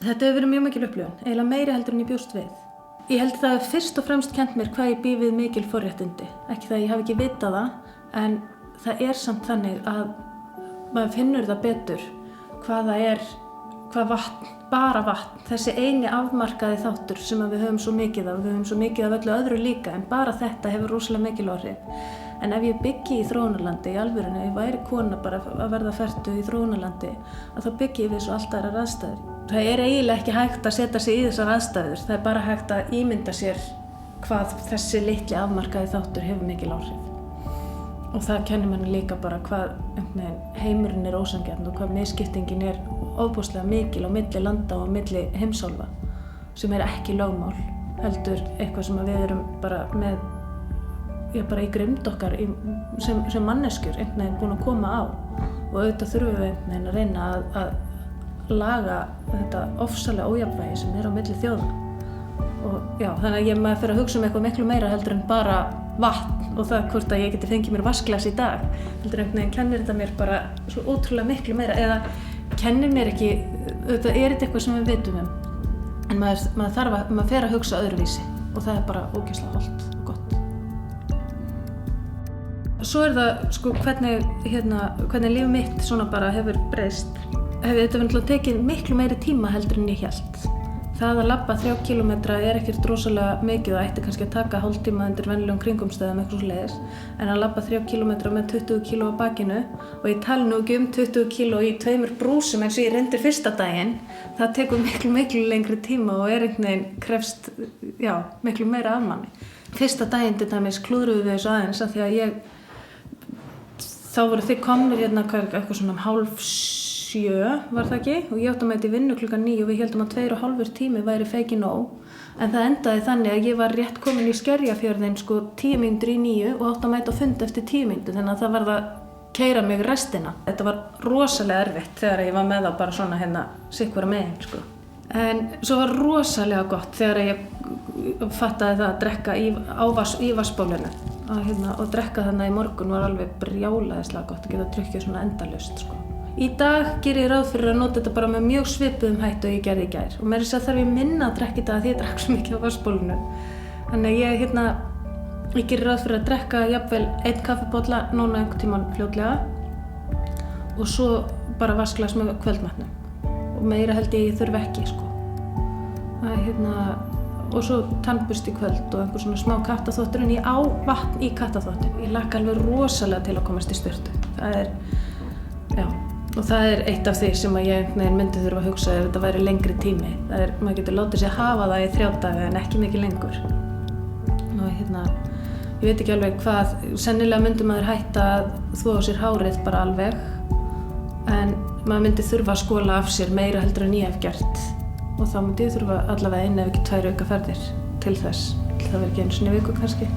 Þetta hefur verið mjög mikil upplifun, eiginlega meiri heldur en ég bjóst við. Ég held það hafi fyrst og fremst kennt mér hvað ég bý við mikil forréttindi. Ekki það að ég hafi ekki vitað það, en það samt þannig að maður finnur það betur hvað það hvað vatn, bara vatn, þessi eini afmarkaði þáttur sem við höfum svo mikið af, við höfum svo mikið af öllu öðru líka, en bara þetta hefur rosalega mikil áhrif. En ef ég byggi í þróunarlandi, í alvörunni, ef ég væri kona bara að verða fertug í þróunarlandi, að þá byggi ég við svo allt aðrar aðstæður. Það eiginlega ekki hægt að setja sig í þessar aðstæður, það bara hægt að ímynda sér hvað þessi litli afmarkaði þáttur hefur mikil áhrif. Og það kennir manni líka bara hvað heimurinn ósanngjarn og hvað misskiptingin ofboðslega mikil á milli landa og milli heimsálfa, sem ekki lögmál, heldur eitthvað sem við erum bara með bara í grimmd okkar sem manneskjur búin að koma á, og auðvitað þurfum við að reyna að laga þetta ofsalega ójafnvægi sem á milli þjóða. Og já, þannig að maður fer að hugsa eitthvað miklu meira heldur en bara vatn og það hvort að ég geti fengið mér vatnsglas í dag, heldur kennir þetta mér bara svo ótrúlega miklu meira, eða kennir mér ekki, auðvitað þetta eitthvað sem við vitum en maður fer að hugsa öðruvísi og það bara ógeðslega hollt og gott. Svo það hvernig líf mitt svona bara hefur breyst. Þetta hefur tekið miklu meiri tíma heldur en ég hélt. Það að labba 3 kílómetra ekkert rosalega mikið og ætti kannski að taka hálftíma undir venjulegum kringumstæðum eitthvað svoleiðis, en að labba 3 kílómetra með 20 kíló á bakinu, og ég tali nú ekki 20 kíló í 2 brúsum eins og ég reyndi fyrsta daginn, það tekur miklu lengri tíma og einhvern veginn krefst miklu meira af manni. Fyrsta daginn til dæmis klúðruðum við þessu aðeins af því að þá voru þið komnir eitthvað svona 6:30 var það ekki, og ég átti að mæta í vinnu klukkan 9 og við héldum að 2,5 tími væri feiki nóg, en það endaði þannig að ég var rétt komin í Skerjafjörðinn 10 mínútur í 9 og átti að mæta á fund eftir 10 mínútur, þannig að það varð að keyra mig restina. Þetta var rosalega erfitt þegar ég var með það bara svona sitt hvora megin. En svo var rosalega gott þegar ég fattaði það að drekka í vatnsbólinu og drekka þarna í morgun var alveg brjálæðislega gott að geta drukkið svona endalaust. Í dag gerir ég ráð fyrir að nota þetta bara með mjög svipuðum hætti og ég gerði í gær, og meira að segja þarf ég minna að drekka þetta því ég drakk svo mikið á vatnsbólinu. Þannig að ég gerir ráð fyrir að drekka jafnvel 1 kaffibolla núna einhvern tímann fljótlega og svo bara vatnsglas með kvöldmatnum, og meira held ég þurfi ekki. Og svo tannburst í kvöld og einhver svona smá kattaþvottur, en ég á vatn í kattaþvottin. Ég hlakka alveg rosalega til að komast í sturtu. Og það eitt af því sem ég myndi þurfa að hugsa ef þetta væri lengri tími. Maður getur látið sig hafa það í 3 daga en ekki mikið lengur. Og ég veit ekki alveg hvað, sennilega myndi maður hætta að þvo á sér hárið bara alveg, en maður myndi þurfa að skola af sér meira heldur en ég hef gert. Og þá myndi ég þurfa allavega 1 ef ekki 2 aukaferðir til þess. Það verður ekki einu sinni í viku kannski.